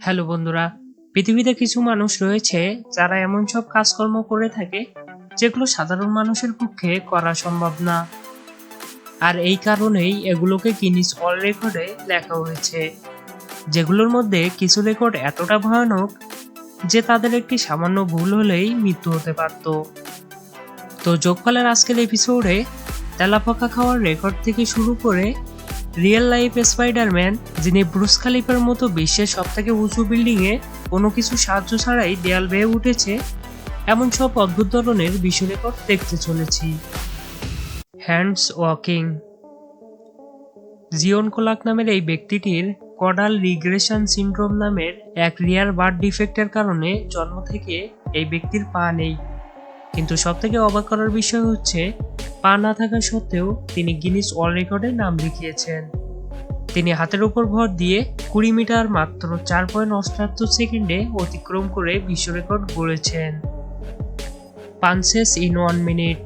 Hello বন্ধুরা, পৃথিবীতে কিছু মানুষ রয়েছে যারা এমন সব কাজকর্ম করে থাকে যেগুলো সাধারণ মানুষের পক্ষে করা সম্ভব না। আর এই কারণেই এগুলোকে গিনিস ওয়ার্ল্ড রেকর্ডে লেখা হয়েছে, যেগুলোর মধ্যে কিছু রেকর্ড এতটা ভয়ানক যে তাদের একটি সামান্য ভুল হলেই মৃত্যু হতে পারত। তো যোগপালের আজকের এপিসোডে তেলাপোকা খাওয়ার রেকর্ড থেকে শুরু করে রিয়েল লাইফ স্পাইডারম্যান, যিনি ব্রুস খালিফার মতো বিশ্বের সবথেকে উঁচু বিল্ডিংয়ে কোনো কিছু সাহায্য ছাড়াই দেয়াল বেয়ে উঠেছে, এমন সব অদ্ভুত ধরনের বিশ্ব রেকর্ড দেখতে চলেছি। Hands walking. জিওন কোলাক নামের এই ব্যক্তিটির কডাল রিগ্রেশন সিন্ড্রোম নামের এক রিয়ার বার্থ ডিফেক্টের কারণে জন্ম থেকে এই ব্যক্তির পা নেই। কিন্তু সবথেকে অবাক করার বিষয় হচ্ছে, পা না থাকা সত্ত্বেও তিনি গিনিস ওয়ার্ল্ড রেকর্ডে নাম লিখিয়েছেন। তিনি হাতের উপর ভর দিয়ে 20 মিটার মাত্র 4.78 সেকেন্ডে অতিক্রম করে বিশ্ব রেকর্ড গড়েছেন। Punches in 1 minute.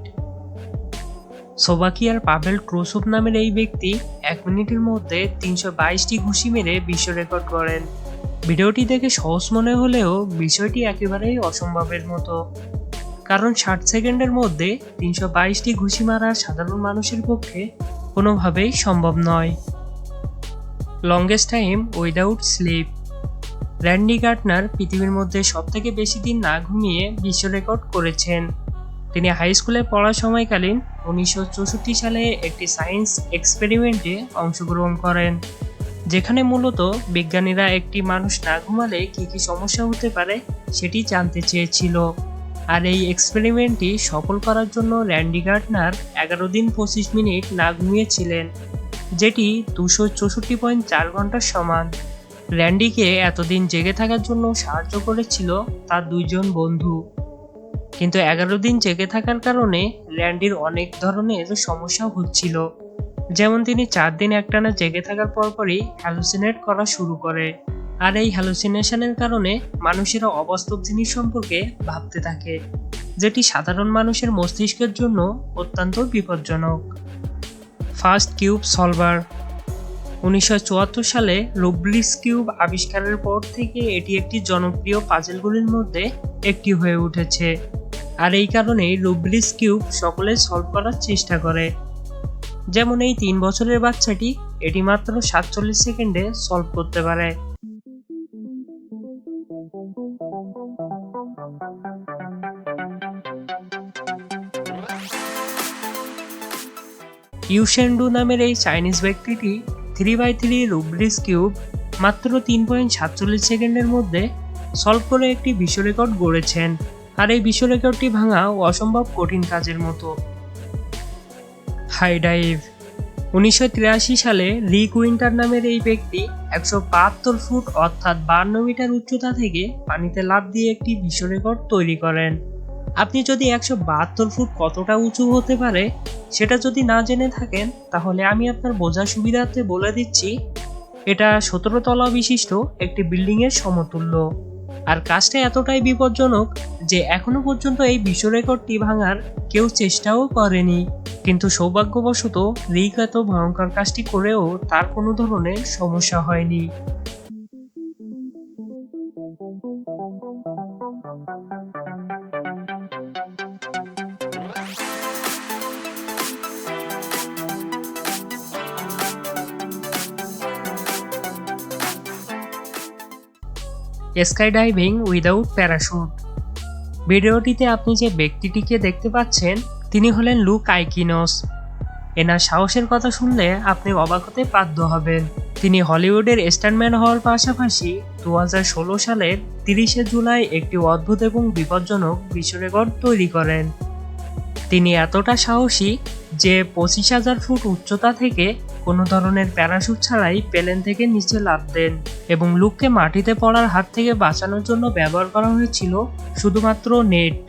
স্লোভাকিয়ার পাভেল ক্রোসোভ নামের এই ব্যক্তি 1 মিনিটের মধ্যে 322টি ঘুষি মেরে বিশ্ব রেকর্ড করেন। ভিডিওটি দেখে সহজ মনে হলেও বিষয়টি একেবারেই অসম্ভবের মতো, কারণ 60 সেকেন্ডের মধ্যে 322টি ঘুষি মারা সাধারণ মানুষের পক্ষে কোনোভাবেই সম্ভব নয়। Longest time without sleep. Randy Gardner পৃথিবীর মধ্যে সবথেকে বেশি দিন না ঘুমিয়ে বিশ্ব রেকর্ড করেছেন। তিনি হাই স্কুলে পড়ার সময়কালীন 1964 সালে একটি সায়েন্স এক্সপেরিমেন্টে অংশগ্রহণ করেন, যেখানে মূলত বিজ্ঞানীরা একটি মানুষ না ঘুমালে কী কী সমস্যা হতে পারে সেটি জানতে চেয়েছিল। আর এই এক্সপেরিমেন্টটি সফল করার জন্য র্যান্ডি গার্টনার 11 দিন 25 মিনিট না ঘুমিয়েছিলেন, যেটি 264.4 ঘন্টার সমান। র্যান্ডিকে এতদিন জেগে থাকার জন্য সাহায্য করেছিল তার দুইজন বন্ধু, কিন্তু 11 দিন জেগে থাকার কারণে র্যান্ডির অনেক ধরনের সমস্যা হচ্ছিল। যেমন তিনি 4 দিন একটানা জেগে থাকার পরপরই হ্যালুসিনেট করা শুরু করে, আর এই হ্যালুসিনেশনের কারণে মানুষেরা অবাস্তব জিনিস সম্পর্কে ভাবতে থাকে, যেটি সাধারণ মানুষের মস্তিষ্কের জন্য অত্যন্ত বিপজ্জনক। First cube solver. 1974 সালে রুব্রিক্স কিউব আবিষ্কারের পর থেকে এটি একটি জনপ্রিয় পাজলগুলির মধ্যে একটি হয়ে উঠেছে, আর এই কারণেই রুব্রিক্স কিউব সকলে সলভ করার চেষ্টা করে। যেমন এই 3 বছরের বাচ্চাটি এটি মাত্র 47 সেকেন্ডে সলভ করতে পারে। ইউশেন্ডু নামের এই চাইনিজ ব্যক্তিটি 3x3 রুব্রিক্স কিউব মাত্র 3.47 সেকেন্ডের মধ্যে সলভ করে একটি বিশ্ব রেকর্ড গড়েছেন, আর এই বিশ্ব রেকর্ডটি ভাঙা অসম্ভব কঠিন কাজের মতো। High dive. 1983 সালে রিক উইন্টার নামের এই ব্যক্তি 172 ফুট অর্থাৎ 52 মিটার উচ্চতা থেকে পানিতে লাফ দিয়ে একটি বিশ্ব রেকর্ড তৈরি করেন। আপনি যদি 172 ফুট কতটা উঁচু হতে পারে সেটা যদি না জেনে থাকেন, তাহলে আমি আপনার বোঝার সুবিধার্থে বলে দিচ্ছি, এটা 17 তলা বিশিষ্ট একটি বিল্ডিং এর সমতুল্য। আর কাজটা এতটাই বিপজ্জনক যে এখনো পর্যন্ত এই বিশ্ব রেকর্ডটি ভাঙার কেউ চেষ্টাও করেনি। কিন্তু সৌভাগ্যবশত রিক এত ভয়ঙ্কর কাজটি করেও তার কোনো ধরনের সমস্যা হয়নি। Sky diving without parachute. ভিডিওটিতে আপনি যে ব্যক্তিটিকে দেখতে পাচ্ছেন তিনি হলেন লুক আইকিনস। এনার সাহসের কথা শুনলে আপনি অবাক হতে বাধ্য হবেন। তিনি হলিউডের স্টান্টম্যান হওয়ার পাশাপাশি 2016 সালের 30শে জুলাই একটি অদ্ভুত এবং বিপজ্জনক বিশ্ব রেকর্ড তৈরি করেন। তিনি এতটা সাহসী যে 25,000 ফুট উচ্চতা থেকে কোনো ধরনের প্যারাশুট ছাড়াই প্লেন থেকে নিচে লাফ দেন, এবং লুককে মাটিতে পড়ার হাত থেকে বাঁচানোর জন্য ব্যবহার করা হয়েছিল শুধুমাত্র নেট।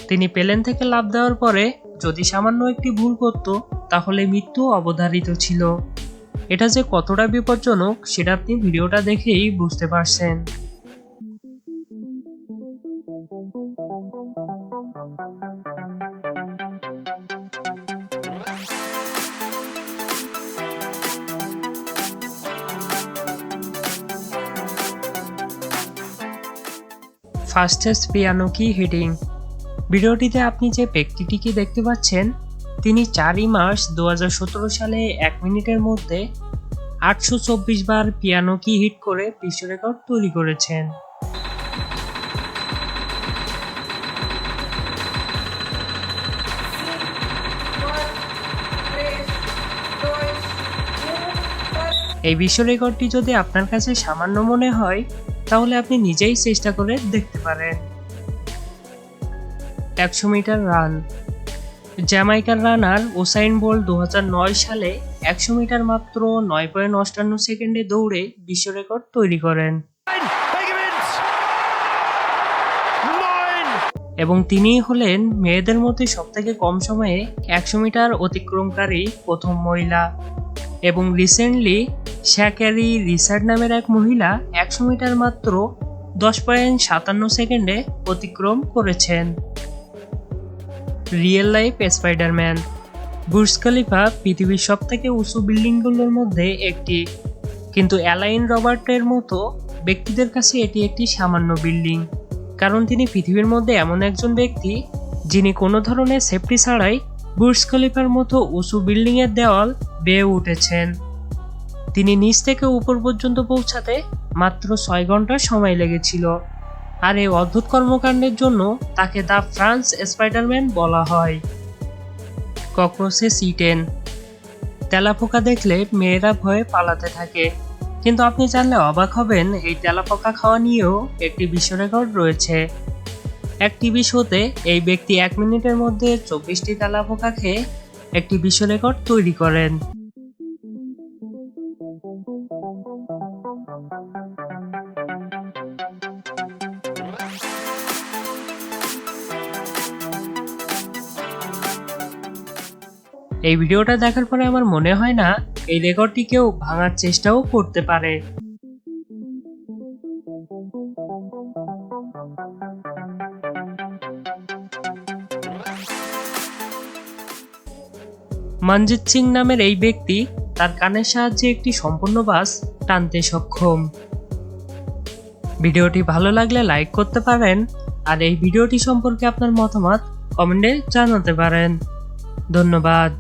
তিনি প্লেন থেকে লাফ দেওয়ার পরে যদি সামান্য একটি ভুল করত তাহলে মৃত্যু অবধারিত ছিল। এটা যে কতটা বিপজ্জনক সেটা আপনি ভিডিওটা দেখেই বুঝতে পারছেন। ফাস্টেস্ট পিয়ানো কি হিটিং। ভিডিওটিতে আপনি যে ব্যক্তিটিকে দেখতে পাচ্ছেন তিনি 4 মার্চ 2017 সালে 1 মিনিটের মধ্যে 824 বার পিয়ানো কি হিট করে বিশ্ব রেকর্ড তৈরি করেছেন। এই বিশ্ব রেকর্ডটি যদি আপনার কাছে সামান্য মনে হয় তাহলে আপনি নিজেই চেষ্টা করে দেখতে পারেন। 100 মিটার রান। জ্যামাইকার রানার উসাইন বোল্ট 2009 সালে 100 মিটার মাত্র 9.58 সেকেন্ডে দৌড়ে বিশ্ব রেকর্ড তৈরি করেন এবং তিনিই হলেন মেয়েদের মধ্যে সবথেকে কম সময়ে 100 মিটার অতিক্রমকারী প্রথম মহিলা। এবং রিসেন্টলি শ্যাকারি রিচার্ড নামের এক মহিলা 100 মিটার মাত্র 10.57 সেকেন্ডে অতিক্রম করেছেন। Real life Spiderman. Burj Khalifa পৃথিবীর সবথেকে উঁচু বিল্ডিংগুলোর মধ্যে একটি, কিন্তু অ্যালাইন রবার্টের মতো ব্যক্তিদের কাছে এটি একটি সামান্য বিল্ডিং, কারণ তিনি পৃথিবীর মধ্যে এমন একজন ব্যক্তি যিনি কোনো ধরনের সেফটি ছাড়াই বুর্জ খলিফার মতো উঁচু বিল্ডিংয়ের দেওয়াল বেয়ে উঠেছেন। তিনি নিচ থেকে উপর পর্যন্ত পৌঁছাতে মাত্র 6 ঘন্টা সময় লেগেছিল, আর এই অদ্ভুত কর্মকাণ্ডের জন্য তাকে দ্য ফ্রান্স স্পাইডারম্যান বলা হয়। ককরোচে C10। তেলাপোকা দেখলে মেয়েরা ভয়ে পালাতে থাকে, কিন্তু আপনি জানলে অবাক হবেন এই তেলাপোকা খাওয়া নিয়েও একটি বিশ্ব রেকর্ড রয়েছে। এক টিভি শোতে এই ব্যক্তি 1 মিনিটের মধ্যে 24টি তেলাপোকা খেয়ে একটি বিশ্ব রেকর্ড তৈরি করেন। এই ভিডিওটা দেখার পরে আমার মনে হয় না এই রেকর্ডটি কেউ ভাঙার চেষ্টাও করতে পারে। মনজিৎ সিং নামের এই ব্যক্তি তার কানের সাহায্যে একটি সম্পূর্ণ বাস টানতে সক্ষম। ভিডিওটি ভালো লাগলে লাইক করতে পারেন, আর এই ভিডিওটি সম্পর্কে আপনার মতামত কমেন্টে জানাতে পারেন। ধন্যবাদ।